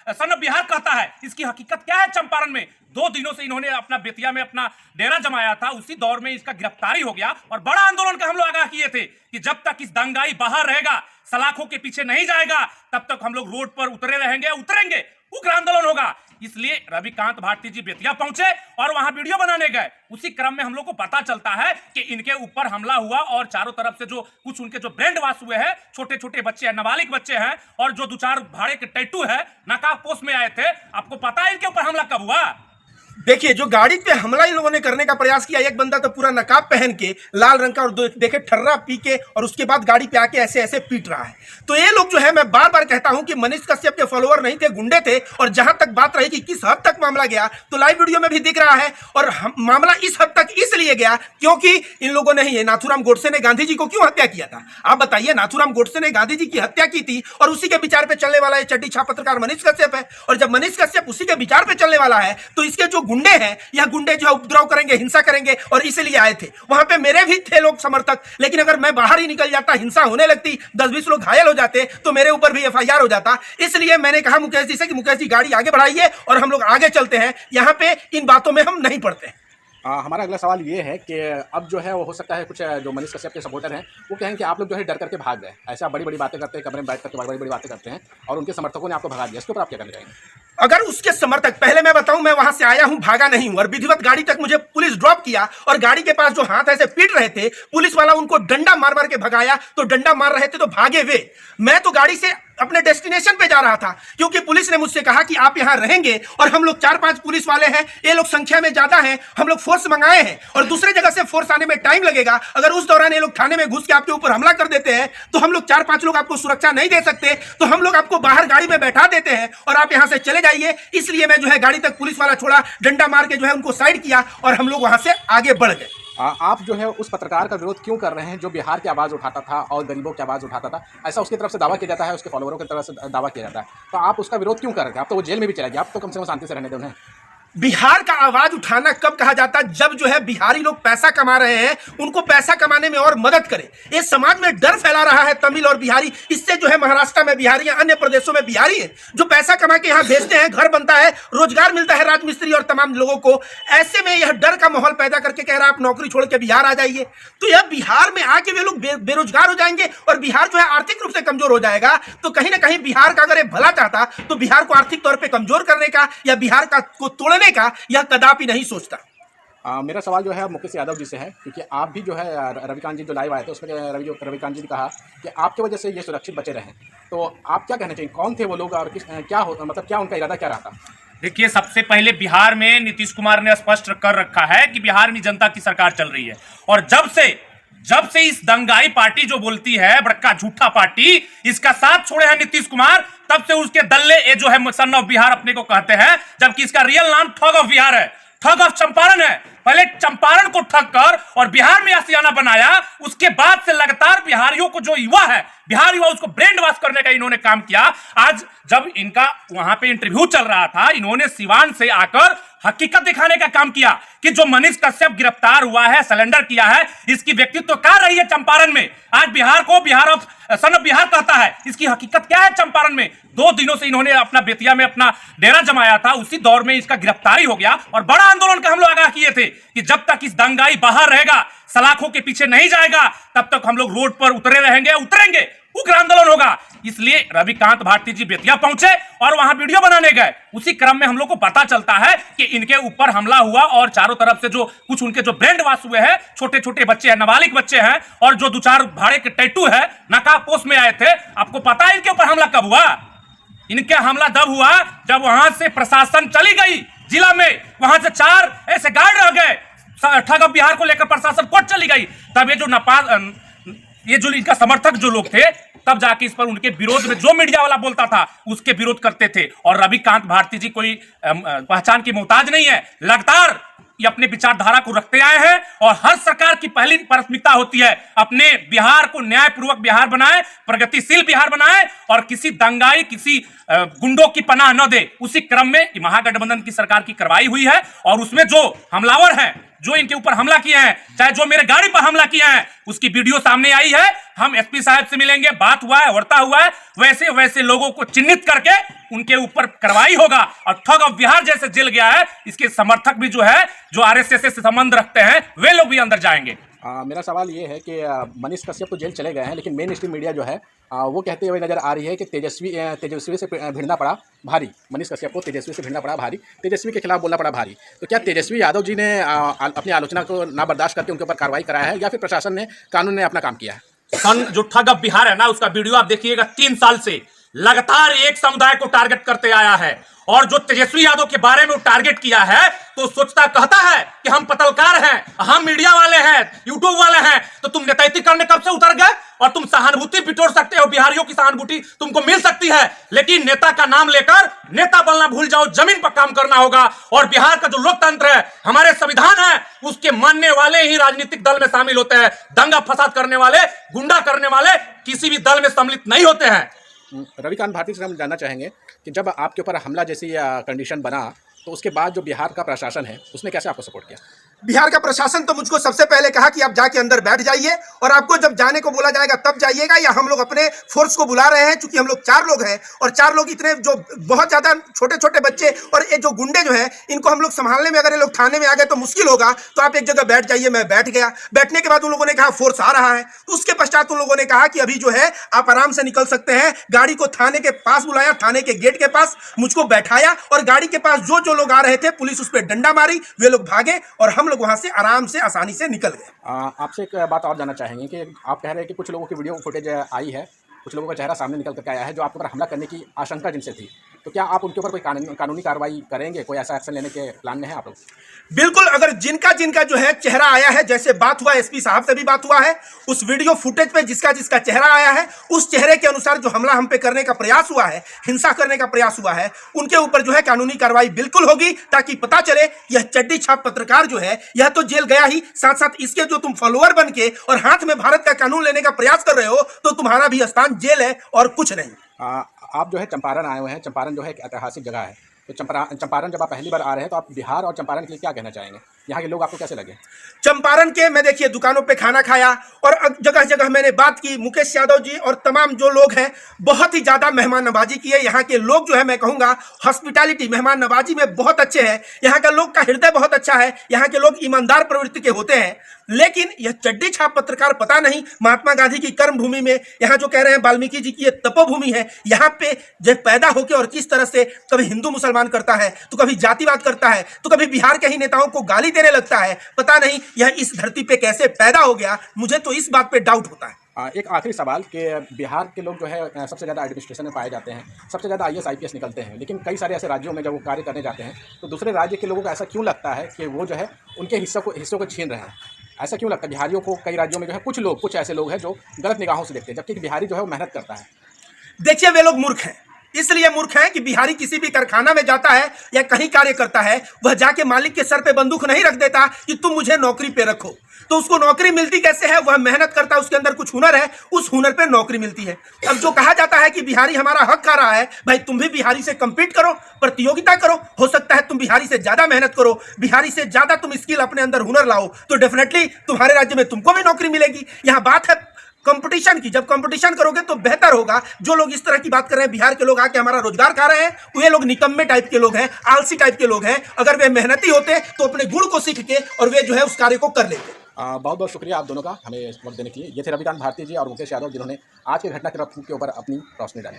Son of Bihar कहता है, इसकी हकीकत क्या है? चंपारण में 2 दिनों से इन्होंने अपना बेतिया में अपना डेरा जमाया था, उसी दौर में इसका गिरफ्तारी हो गया और बड़ा आंदोलन का हम लोग आगाह किए थे कि जब तक इस दंगाई बाहर रहेगा, सलाखों के पीछे नहीं जाएगा, तब तक हम लोग रोड पर उतरेंगे, उग्र आंदोलन होगा। इसलिए रविकांत भारती जी बेतिया पहुंचे और वहां वीडियो बनाने गए। उसी क्रम में हम लोग को पता चलता है कि इनके ऊपर हमला हुआ और चारों तरफ से जो कुछ उनके जो ब्रेन वॉश हुए हैं, छोटे छोटे बच्चे हैं, नाबालिग बच्चे हैं और जो 2-4 भाड़े के टैटू है, नकाब पोस्ट में आए थे। आपको पता है इनके ऊपर हमला कब हुआ? देखिए, जो गाड़ी पे हमला इन लोगों ने करने का प्रयास किया, एक बंदा तो पूरा नकाब पहन के लाल रंग का और देखे ठर्रा पी के और उसके बाद गाड़ी पे आके ऐसे ऐसे पीट रहा है। तो ये लोग जो है, मैं बार बार कहता हूं कि मनीष कश्यप के फॉलोअर नहीं थे, गुंडे थे। और जहां तक बात रही कि किस हद तक मामला गया, तो लाइव वीडियो में भी दिख रहा है। और मामला इस हद तक इसलिए गया क्योंकि इन लोगों ने ही, नाथूराम गोडसे ने गांधी जी को क्यों हत्या किया था? आप बताइए। नाथूराम गोडसे ने गांधी जी की हत्या की थी और उसी के विचार पे चलने वाला चड्डी छाप पत्रकार मनीष कश्यप है। और जब मनीष कश्यप उसी के विचार पे चलने वाला है, तो इसके जो गुंडे हैं, यह गुंडे जो उपद्रव करेंगे, हिंसा करेंगे, और इसलिए आए थे। वहां पे मेरे भी थे लोग समर्थक, लेकिन अगर मैं बाहर ही निकल जाता, हिंसा होने लगती, 10-20 लोग घायल हो जाते, तो मेरे ऊपर भी एफआईआर हो जाता। इसलिए मैंने कहा मुकेश जी से कि मुकेश जी गाड़ी आगे बढ़ाइए और हम लोग आगे चलते हैं। यहां पे इन बातों में हम नहीं पड़ते। हमारा अगला सवाल ये है कि अब जो है वो हो सकता है कुछ जो मनीष कश्यप के सपोर्टर हैं वो कहेंगे कि आप लोग जो है डर करके भाग गए, ऐसा बड़ी बड़ी बातें करते हैं, कमरे में बैठ करके बड़ी बड़ी बातें करते हैं और उनके समर्थकों ने आपको भगा दिया। इसके ऊपर आप क्या कहना चाहेंगे? अगर उसके समर्थक, पहले मैं बताऊं, मैं वहां से आया हूं, भागा नहीं हूं। और विधिवत गाड़ी तक मुझे पुलिस ड्रॉप किया और गाड़ी के पास जो हाथ ऐसे पीट रहे थे, पुलिस वाला उनको डंडा मार मार के भगाया। तो डंडा मार रहे थे तो भागे वे। मैं तो गाड़ी से अपने डेस्टिनेशन पे जा रहा था, क्योंकि पुलिस ने मुझसे कहा कि आप यहां रहेंगे और हम लोग 4-5 पुलिस वाले हैं, ये लोग संख्या में ज्यादा हैं, हम लोग फोर्स मंगाए हैं और दूसरे जगह से फोर्स आने में टाइम लगेगा। अगर उस दौरान ये लोग थाने में घुस के आपके ऊपर हमला कर देते हैं तो हम लोग 4-5 लोग आपको सुरक्षा नहीं दे सकते, तो हम लोग आपको बाहर गाड़ी में बैठा देते हैं और आप यहां से चले जाइए। इसलिए मैं जो है गाड़ी तक पुलिस वाला छोड़ा, डंडा मार के जो है उनको साइड किया और हम लोग वहां से आगे बढ़ गए। आप जो है उस पत्रकार का विरोध क्यों कर रहे हैं जो बिहार की आवाज़ उठाता था और गरीबों की आवाज़ उठाता था? ऐसा उसकी तरफ से दावा किया जाता है, उसके फॉलोअरों की तरफ से दावा किया जाता है, तो आप उसका विरोध क्यों कर रहे थे? आप तो वो जेल में भी चले गए, आप तो कम से कम शांति से रहने दें उन्हें। बिहार का आवाज उठाना कब कहा जाता है? जब जो है बिहारी लोग पैसा कमा रहे हैं, उनको पैसा कमाने में और मदद करें। ये समाज में डर फैला रहा है तमिल और बिहारी, इससे जो है महाराष्ट्र में बिहारी, अन्य प्रदेशों में बिहारी है जो पैसा कमा के यहाँ भेजते हैं, घर बनता है, रोजगार मिलता है राजमिस्त्री और तमाम लोगों को। ऐसे में यह डर का माहौल पैदा करके कह रहा है आप नौकरी छोड़ के बिहार आ जाइए, तो यह बिहार में आके वे लोग बेरोजगार हो जाएंगे और बिहार जो है आर्थिक रूप से कमजोर हो जाएगा। तो कहीं ना कहीं बिहार का अगर भला चाहता तो बिहार को आर्थिक तौर पर कमजोर करने का या बिहार को तोड़ने का यह कदापि नहीं सोचता। मेरा सवाल जो है मुकेश यादव जी से है, क्योंकि आप भी जो है रविकांत जी जो लाइव आए थे उसमें रविकांत जी ने कहा कि आपकी वजह से ये सुरक्षित बचे रहे, तो आप क्या कहना चाहिए? कौन थे वो लोग और क्या उनका इरादा क्या रहा था? देखिए, सबसे पहले बिहार में नीतीश कुमार ने स्पष्ट कर रखा है कि बिहार में जनता की सरकार चल रही है और जब से इस दंगाई पार्टी जो बोलती है बड़का झूठा पार्टी, इसका साथ छोड़े हैं नीतीश कुमार, तब से उसके दल्ले ये जो है सन ऑफ बिहार अपने को कहते हैं, जबकि इसका रियल नाम ठग ऑफ बिहार है, ठग ऑफ चंपारण है। पहले चंपारण को ठग कर और बिहार में आशियाना बनाया, उसके बाद से लगातार बिहारियों को जो युवा है, बिहार युवा, उसको ब्रेन वॉश करने का इन्होंने काम किया। आज जब इनका वहां पे इंटरव्यू चल रहा था, इन्होंने सिवान से आकर हकीकत दिखाने का काम किया कि जो मनीष कश्यप गिरफ्तार हुआ है, सरेंडर किया है, इसकी व्यक्तित्व क्या रही है चंपारण में। आज बिहार को सन ऑफ बिहार कहता है, इसकी हकीकत क्या है? चंपारण में 2 दिनों से इन्होंने अपना बेतिया में अपना डेरा जमाया था, उसी दौर में इसका गिरफ्तारी हो गया और बड़ा आंदोलन का हम लोग आगाह किए थे कि जब तक इस दंगाई बाहर रहेगा, सलाखों के पीछे नहीं जाएगा, तब तक हम लोग रोड पर उतरेंगे, उग्र आंदोलन होगा। इसलिए रविकांत भारती जी बेतिया पहुंचे और वहां वीडियो बनाने गए। उसी क्रम में हम लोग को पता चलता है कि इनके ऊपर हमला हुआ और चारों तरफ से जो कुछ उनके जो ब्रेन वॉश हुए हैं, छोटे छोटे बच्चे हैं, नाबालिग बच्चे हैं और जो 2-4 भाड़े के टैटू है, नकाब पोस्ट में आए थे। आपको पता है इनके ऊपर हमला कब हुआ? इनके हमला तब हुआ जब वहां से प्रशासन चली गई जिला में, वहां से 4 ऐसे गार्ड रह गए, ठग ऑफ बिहार को लेकर प्रशासन कोर्ट चली गई। तब ये जो इनका समर्थक जो लोग थे, तब जाके इस पर उनके विरोध में जो मीडिया वाला बोलता था उसके विरोध करते थे। और रविकांत भारती जी कोई पहचान की मोहताज नहीं है, लगातार ये अपने विचारधारा को रखते आए हैं और हर सरकार की पहली प्राथमिकता होती है अपने बिहार को न्यायपूर्वक बिहार बनाए, प्रगतिशील बिहार बनाए और किसी दंगाई, किसी गुंडों की पनाह न दे। उसी क्रम में महागठबंधन की सरकार की कार्रवाई हुई है और उसमें जो हमलावर हैं जो इनके ऊपर हमला किए हैं, चाहे जो मेरे गाड़ी पर हमला किए हैं, उसकी वीडियो सामने आई है। हम एसपी साहब से मिलेंगे, बात हुआ है, वार्ता हुआ है, वैसे वैसे लोगों को चिन्हित करके उनके ऊपर कार्रवाई होगा। और ठग ऑफ बिहार जैसे जेल गया है, इसके समर्थक भी जो है, जो आरएसएस से संबंध रखते हैं, वे लोग भी अंदर जाएंगे। मेरा सवाल ये है कि मनीष कश्यप तो जेल चले गए हैं, लेकिन मेन स्ट्रीम मीडिया जो है वो कहते हुए नज़र आ रही है कि तेजस्वी से भिड़ना पड़ा भारी। मनीष कश्यप को तेजस्वी से भिड़ना पड़ा भारी, तेजस्वी के खिलाफ बोलना पड़ा भारी। तो क्या तेजस्वी यादव जी ने अपनी आलोचना को ना बर्दाश्त करके उनके ऊपर कार्रवाई कराया है, या फिर प्रशासन ने, कानून ने अपना काम किया है? जो ठग ऑफ बिहार है ना, उसका वीडियो आप देखिएगा। 3 साल से लगातार एक समुदाय को टारगेट करते आया है, और जो तेजस्वी यादव के बारे में वो टारगेट किया है, तो सोचता कहता है कि हम पत्रकार हैं, हम मीडिया वाले हैं, यूट्यूब वाले हैं। तो तुम नेतृत्व करने कब से उतर गए? और तुम सहानुभूति बिटोर सकते हो, बिहारियों की सहानुभूति तुमको मिल सकती है, लेकिन नेता का नाम लेकर नेता बनना भूल जाओ, जमीन पर काम करना होगा। और बिहार का जो लोकतंत्र है, हमारे संविधान है, उसके मानने वाले ही राजनीतिक दल में शामिल होते हैं। दंगा फसाद करने वाले, गुंडा करने वाले किसी भी दल में सम्मिलित नहीं होते हैं। रविकांत भारती से हम जानना चाहेंगे कि जब आपके ऊपर हमला जैसी कंडीशन बना, तो उसके बाद जो बिहार का प्रशासन है, उसने कैसे आपको सपोर्ट किया? बिहार का प्रशासन तो मुझको सबसे पहले कहा कि आप जाके अंदर बैठ जाइए, और आपको जब जाने को बोला जाएगा तब जाइएगा, या हम लोग अपने फोर्स को बुला रहे हैं। चूंकि हम लोग 4 लोग हैं, और 4 लोग इतने जो बहुत ज्यादा छोटे छोटे बच्चे और ये जो गुंडे जो हैं, इनको हम लोग संभालने में, अगर ये लोग थाने में आ गए तो मुश्किल होगा। तो आप एक जगह बैठ जाइए। मैं बैठ गया। बैठने के बाद उन लोगों ने कहा फोर्स आ रहा है। उसके पश्चात उन लोगों ने कहा कि अभी जो है आप आराम से निकल सकते हैं। गाड़ी को थाने के पास बुलाया, थाने के गेट के पास मुझको बैठाया, और गाड़ी के पास जो लोग आ रहे थे, पुलिस उस पर डंडा मारी, वे लोग भागे, और हम लोग वहां से आराम से आसानी से निकल गए। आपसे एक बात और जानना चाहेंगे कि आप कह रहे हैं कि कुछ लोगों की वीडियो फुटेज आई है, कुछ लोगों का चेहरा सामने निकल करके आया है, जो आपके ऊपर हमला करने की आशंका जिनसे थी। तो क्या आप उनके ऊपर कोई कानूनी कार्रवाई करेंगे? कोई ऐसा एक्शन लेने के प्लान में है आप लोग? बिल्कुल। अगर जिनका जो है चेहरा आया है, जैसे बात हुआ, एसपी साहब से भी बात हुआ है, उस वीडियो फुटेज पे जिसका चेहरा आया है, उस चेहरे के अनुसार जो हमला हम पे करने का प्रयास हुआ है, हिंसा करने का प्रयास हुआ है, उनके ऊपर जो है कानूनी कार्रवाई बिल्कुल होगी, ताकि पता चले यह चड्डी छाप पत्रकार जो है, यह तो जेल गया ही, साथ साथ इसके जो तुम फॉलोअर बन के और हाथ में भारत का कानून लेने का प्रयास कर रहे हो, तो तुम्हारा भी स्थान जेल है और कुछ नहीं। आप जो है चंपारण आए हुए हैं। चंपारण जो है एक ऐतिहासिक जगह है। तो चंपारण जब आप पहली बार आ रहे हैं, तो आप बिहार और चंपारण के लिए क्या कहना चाहेंगे? यहाँ के लोग आपको कैसे लगे? चंपारण के मैं देखिए दुकानों पे खाना खाया, और जगह जगह मैंने बात की। मुकेश यादव जी और तमाम जो लोग हैं, बहुत ही ज्यादा मेहमान नवाजी की है। यहाँ के लोग जो है, मैं कहूँगा हॉस्पिटैलिटी, मेहमान नवाजी में बहुत अच्छे हैं। यहाँ का लोग का हृदय बहुत अच्छा है। यहाँ के लोग ईमानदार प्रवृत्ति के होते हैं। लेकिन यह चड्डी छाप पत्रकार, पता नहीं महात्मा गांधी की कर्म भूमि में, यहाँ जो कह रहे हैं वाल्मीकि जी की ये तपोभूमि है, यहाँ पे जब पैदा होके और किस तरह से कभी हिंदू मुसलमान करता है, तो कभी जातिवाद करता है, तो कभी बिहार के ही नेताओं को गाली देने लगता है। पता नहीं यह इस धरती पे कैसे पैदा हो गया, मुझे तो इस बात पे डाउट होता है। एक आखिरी सवाल कि बिहार के लोग जो है सबसे ज़्यादा एडमिनिस्ट्रेशन में पाए जाते हैं, सबसे ज़्यादा IAS IPS निकलते हैं, लेकिन कई सारे ऐसे राज्यों में जब वो कार्य करने जाते हैं, तो दूसरे राज्य के लोगों को ऐसा क्यों लगता है कि वो जो है उनके हिस्सों को छीन रहे हैं? ऐसा क्यों लगता है? बिहारियों को कई राज्यों में जो है कुछ ऐसे लोग हैं जो गलत निगाहों से देखते हैं, जबकि बिहारी जो है वो मेहनत करता है। देखिए, वे लोग मूर्ख हैं। इसलिए मूर्ख है कि बिहारी किसी भी कारखाना में जाता है या कहीं कार्य करता है, वह जाके मालिक के सर पे बंदूक नहीं रख देता कि तुम मुझे नौकरी पे रखो। तो उसको नौकरी मिलती कैसे है? वह मेहनत करता है, उसके अंदर कुछ हुनर है, उस हुनर पे नौकरी मिलती है। अब जो कहा जाता है कि बिहारी हमारा हक खा रहा है, भाई तुम भी बिहारी से कंपीट करो, प्रतियोगिता करो। हो सकता है तुम बिहारी से ज्यादा मेहनत करो, बिहारी से ज्यादा तुम स्किल अपने अंदर हुनर लाओ, तो डेफिनेटली तुम्हारे राज्य में तुमको भी नौकरी मिलेगी। यहाँ बात है कंपटीशन की। जब कंपटीशन करोगे तो बेहतर होगा। जो लोग इस तरह की बात कर रहे हैं, बिहार के लोग आके हमारा रोजगार खा रहे हैं, वे लोग निकम्मे टाइप के लोग हैं, आलसी टाइप के लोग हैं। अगर वे मेहनती होते तो अपने गुण को सीख के और वे जो है उस कार्य को कर लेते। बहुत बहुत शुक्रिया आप दोनों का हमें वक्त देने के लिए। ये थे रविकांत भारती जी और मुकेश यादव, जिन्होंने आज की घटना के ऊपर अपनी रोशनी डाली।